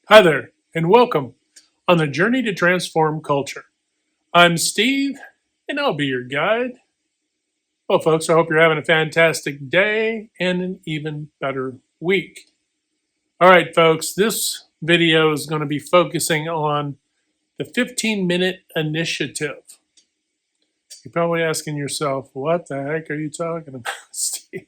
Hi there, and welcome on the journey to transform culture. I'm Steve, and I'll be your guide. Well, folks, I hope you're having a fantastic day and an even better week. All right, folks, this video is going to be focusing on the 15-minute initiative. You're probably asking yourself, what the heck are you talking about, Steve?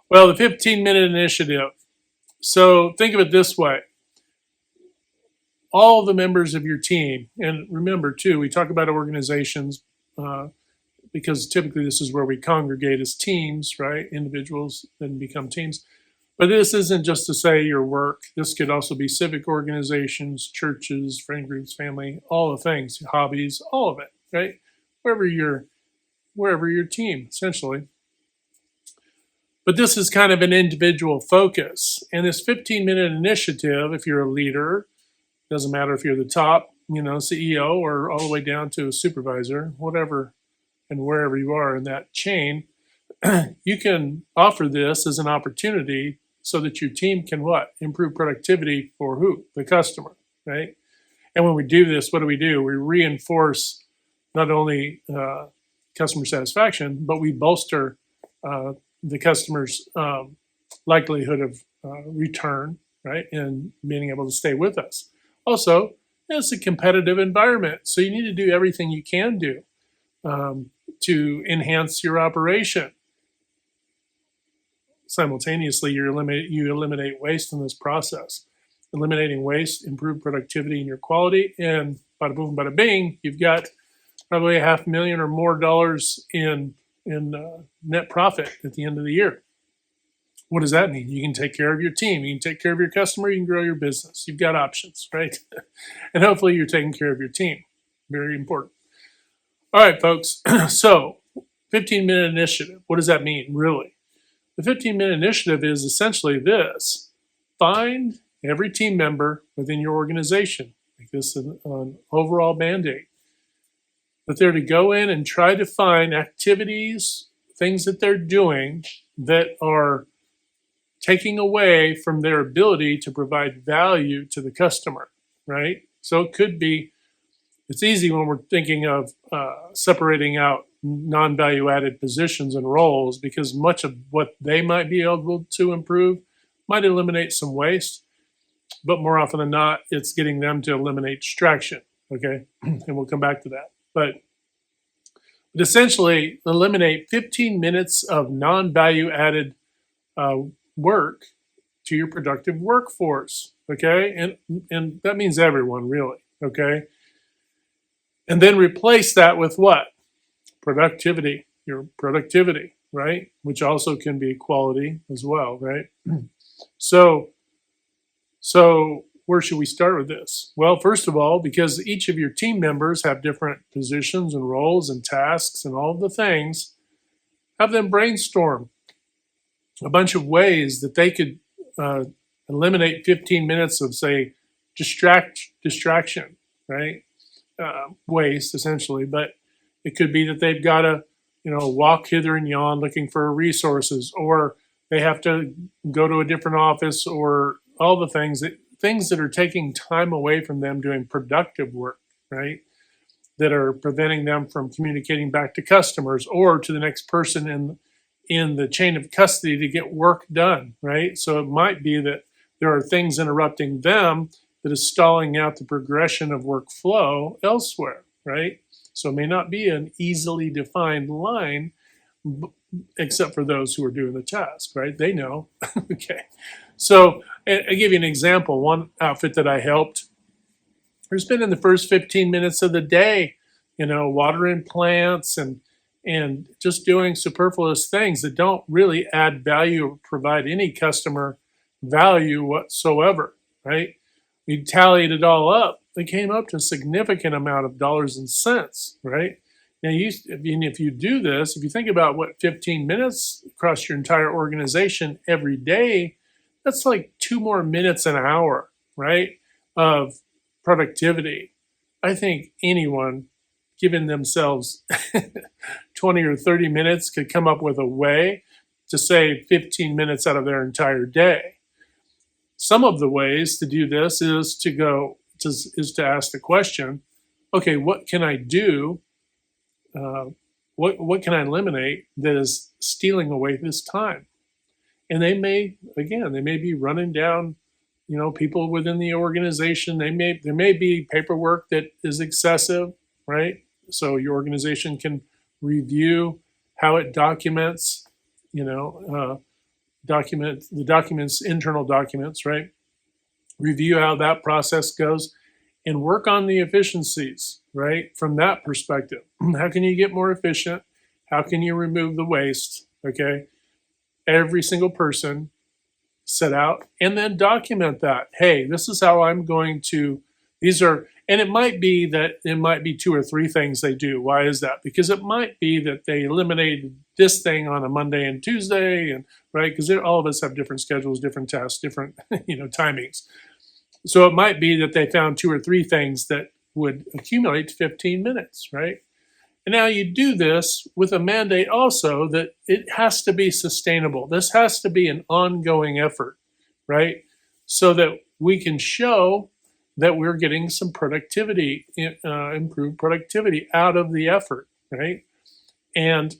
Well, the 15-minute initiative. So think of it this way. All the members of your team, and remember too, we talk about organizations uh, because typically this is where we congregate as teams, right? Individuals then become teams. But this isn't just to say your work. This could also be civic organizations, churches, friend groups, family, all the things, hobbies, all of it, right? Wherever your team, essentially. But this is kind of an individual focus. And this 15-minute initiative, if you're a leader, doesn't matter if you're the top, CEO or all the way down to a supervisor, whatever and wherever you are in that chain, you can offer this as an opportunity so that your team can what? Improve productivity for who? The customer, right? And when we do this, what do? We reinforce not only customer satisfaction, but we bolster the customer's likelihood of return, right? And being able to stay with us. Also, it's a competitive environment, so you need to do everything you can do to enhance your operation. Simultaneously, you eliminate waste in this process. Eliminating waste, improve productivity and your quality, and bada boom, bada bing, you've got probably $500,000 or more dollars in net profit at the end of the year. What does that mean? You can take care of your team. You can take care of your customer. You can grow your business. You've got options, right? And hopefully you're taking care of your team. Very important. All right, folks. So 15-minute initiative. What does that mean, really? The 15-minute initiative is essentially this. Find every team member within your organization, make this an overall mandate, that they're to go in and try to find activities, things that they're doing that are taking away from their ability to provide value to the customer, right? So it could be, it's easy when we're thinking of separating out non-value added positions and roles because much of what they might be able to improve might eliminate some waste, but more often than not, it's getting them to eliminate distraction, okay? And we'll come back to that. But essentially, eliminate 15 minutes of non-value added work to your productive workforce, okay? And that means everyone, really, okay? And then replace that with what? Productivity, your productivity, right? Which also can be quality as well, right? So where should we start with this? Well, first of all, because each of your team members have different positions and roles and tasks and all of the things, have them brainstorm a bunch of ways that they could eliminate 15 minutes of, say, distraction, right? Waste, essentially. But it could be that they've got to, walk hither and yon looking for resources, or they have to go to a different office, or all the things that are taking time away from them doing productive work, right? That are preventing them from communicating back to customers or to the next person in the chain of custody to get work done, right? So it might be that there are things interrupting them that is stalling out the progression of workflow elsewhere, right? So it may not be an easily defined line, except for those who are doing the task, right? They know. Okay. So I give you an example. One outfit that I helped, there's been in the first 15 minutes of the day, watering plants and just doing superfluous things that don't really add value or provide any customer value whatsoever, right? We tallied it all up. They came up to a significant amount of dollars and cents, right? Now, if you do this, if you think about what 15 minutes across your entire organization every day, that's like 2 more minutes an hour, right, of productivity. I think anyone giving themselves 20 or 30 minutes could come up with a way to save 15 minutes out of their entire day. some of the ways to do this is to ask the question, okay, what can I do? Uh, what can I eliminate that is stealing away this time? And they may be running down, people within the organization. There may be paperwork that is excessive, right? So your organization can review how it documents, internal documents, right? Review how that process goes and work on the efficiencies, right? From that perspective. How can you get more efficient? How can you remove the waste? Okay. Every single person set out and then document that. Hey, this is how I'm going to, and it might be that it might be 2 or 3 things they do. Why is that? Because it might be that they eliminated this thing on a Monday and Tuesday, and right, because all of us have different schedules, different tasks, different timings. So it might be that they found 2 or 3 things that would accumulate to 15 minutes, right? And now you do this with a mandate also that it has to be sustainable. This has to be an ongoing effort, right? So that we can show that we're getting some productivity, improved productivity out of the effort, right? And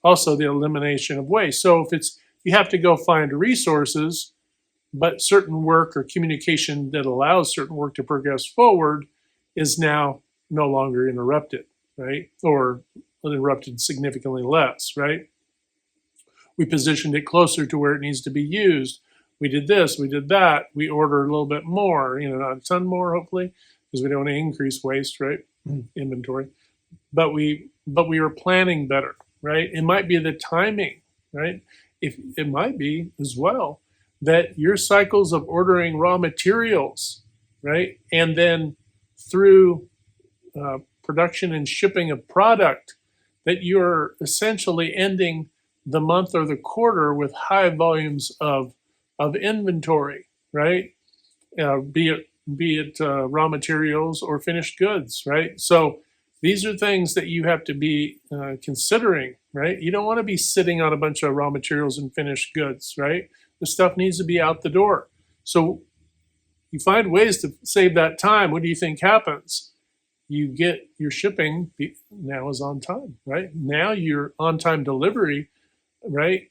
also the elimination of waste. So if you have to go find resources, but certain work or communication that allows certain work to progress forward is now no longer interrupted, right? Or interrupted significantly less, right? We positioned it closer to where it needs to be used. We did this, we did that. We ordered a little bit more, not a ton more, hopefully, because we don't want to increase waste, right? Inventory. But we were planning better, right? It might be the timing, right? If it might be as well that your cycles of ordering raw materials, right, and then through production and shipping of product, that you're essentially ending the month or the quarter with high volumes of inventory, right? Be it raw materials or finished goods, right? So these are things that you have to be considering, right? You don't want to be sitting on a bunch of raw materials and finished goods, right? The stuff needs to be out the door. So you find ways to save that time. What do you think happens? You get your shipping now is on time, right? Now your on-time delivery, right,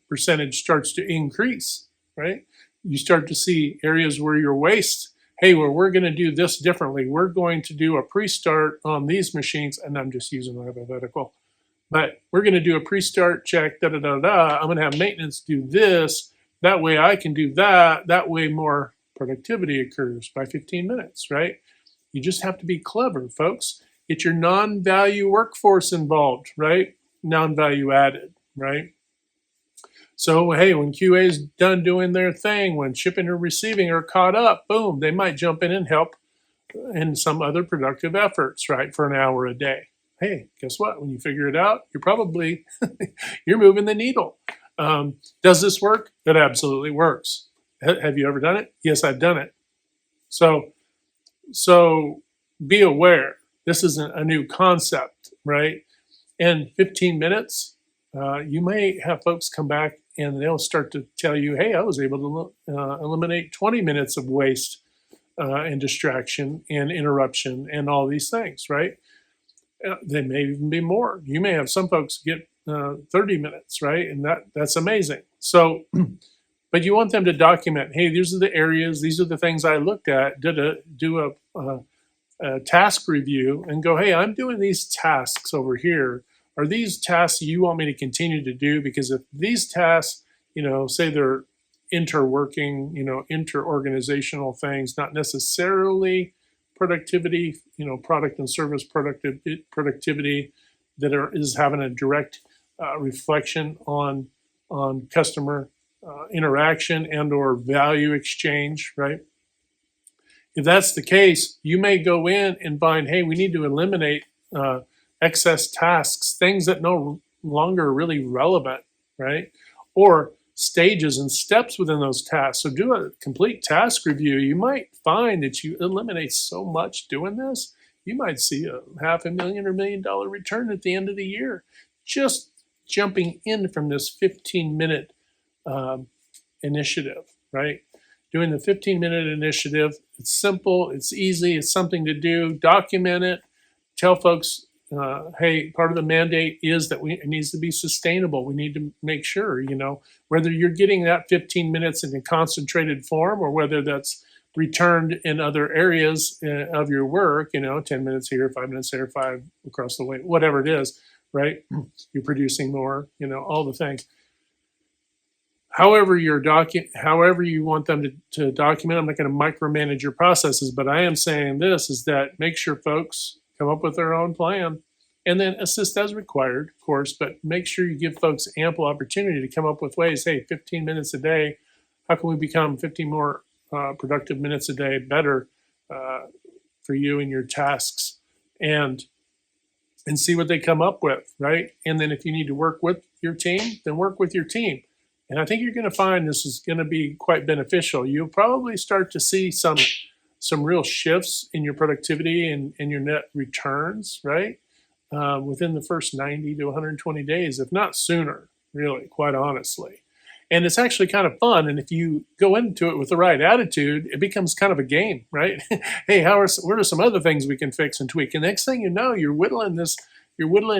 percentage starts to increase, right? You start to see areas where your waste, hey, well, we're going to do this differently. We're going to do a pre-start on these machines, and I'm just using a hypothetical, but we're going to do a pre-start check, I'm going to have maintenance do this. That way I can do that. That way more productivity occurs by 15 minutes, right? You just have to be clever, folks. Get your non-value workforce involved, right? Non-value added, right? So, hey, when QA is done doing their thing, when shipping or receiving are caught up, boom, they might jump in and help in some other productive efforts, right, for an hour a day. Hey, guess what? When you figure it out, you're moving the needle. Does this work? It absolutely works. Have you ever done it? Yes, I've done it. So be aware. This isn't a new concept, right? In 15 minutes, you may have folks come back and they'll start to tell you, hey, I was able to eliminate 20 minutes of waste and distraction and interruption and all these things, right? They may even be more. You may have some folks get 30 minutes, right? And that's amazing. So, but you want them to document, hey, these are the areas, these are the things I looked at, do a task review and go, hey, I'm doing these tasks over here. Are these tasks you want me to continue to do? Because if these tasks, say they're interworking, interorganizational things, not necessarily productivity, product and service productivity that is having a direct reflection on customer interaction and or value exchange, right? If that's the case, you may go in and find, hey, we need to eliminate excess tasks, things that no longer are really relevant, right? Or stages and steps within those tasks. So do a complete task review. You might find that you eliminate so much doing this, you might see a $500,000 or $1 million return at the end of the year, just jumping in from this 15-minute initiative, right? doing the 15-minute initiative. It's simple, it's easy, it's something to do. Document it. Tell folks, hey, part of the mandate is that it needs to be sustainable. We need to make sure, whether you're getting that 15 minutes in a concentrated form or whether that's returned in other areas of your work, 10 minutes here, 5 minutes there, 5 across the way, whatever it is, right? You're producing more, all the things. However however you want them to document, I'm not going to micromanage your processes, but I am saying this is that make sure folks come up with their own plan and then assist as required, of course, but make sure you give folks ample opportunity to come up with ways. Hey, 15 minutes a day, how can we become 15 more productive minutes a day better for you and your tasks, and see what they come up with, right? And then if you need to work with your team, then work with your team. And I think you're going to find this is going to be quite beneficial. You'll probably start to see some real shifts in your productivity and your net returns, right? Within the first 90 to 120 days, if not sooner, really, quite honestly. And it's actually kind of fun. And if you go into it with the right attitude, it becomes kind of a game, right? Hey, what are some other things we can fix and tweak? And next thing you know, you're whittling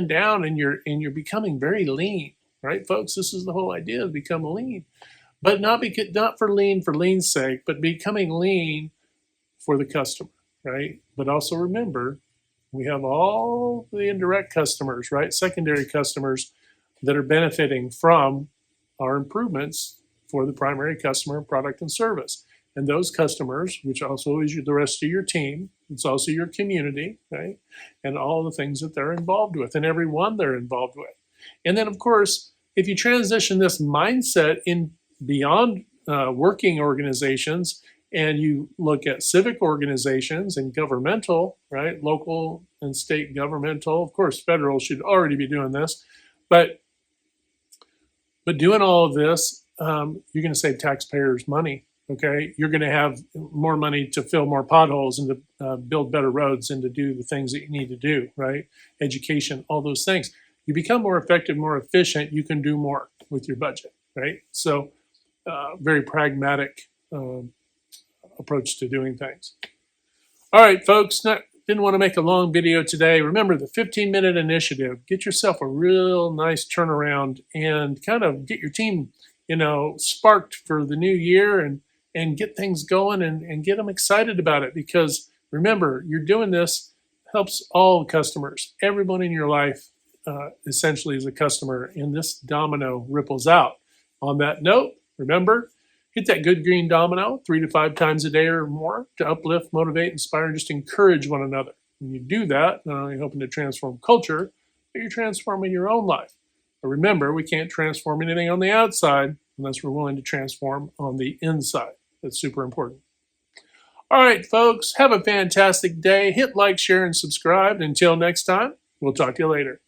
down and you're becoming very lean, right, folks? This is the whole idea, of become lean. But not for lean's sake, but becoming lean for the customer, right? But also remember, we have all the indirect customers, right? Secondary customers that are benefiting from our improvements for the primary customer product and service. And those customers, which also is the rest of your team, it's also your community, right? And all the things that they're involved with and everyone they're involved with. And then, of course, if you transition this mindset in beyond working organizations and you look at civic organizations and governmental, right? Local and state governmental, of course, federal should already be doing this, but doing all of this, you're going to save taxpayers money, okay? You're going to have more money to fill more potholes and to build better roads and to do the things that you need to do, right? Education, all those things. You become more effective, more efficient, you can do more with your budget, right? So very pragmatic approach to doing things. All right, folks, didn't want to make a long video today. Remember the 15-minute initiative. Get yourself a real nice turnaround and kind of get your team, sparked for the new year and get things going and get them excited about it. Because remember, you're doing this helps all customers. Everyone in your life essentially is a customer, and this domino ripples out. On that note, remember, hit that good green domino 3 to 5 times a day or more to uplift, motivate, inspire, and just encourage one another. When you do that, not only hoping to transform culture, but you're transforming your own life. But remember, we can't transform anything on the outside unless we're willing to transform on the inside. That's super important. All right, folks, have a fantastic day. Hit like, share, and subscribe. Until next time, we'll talk to you later.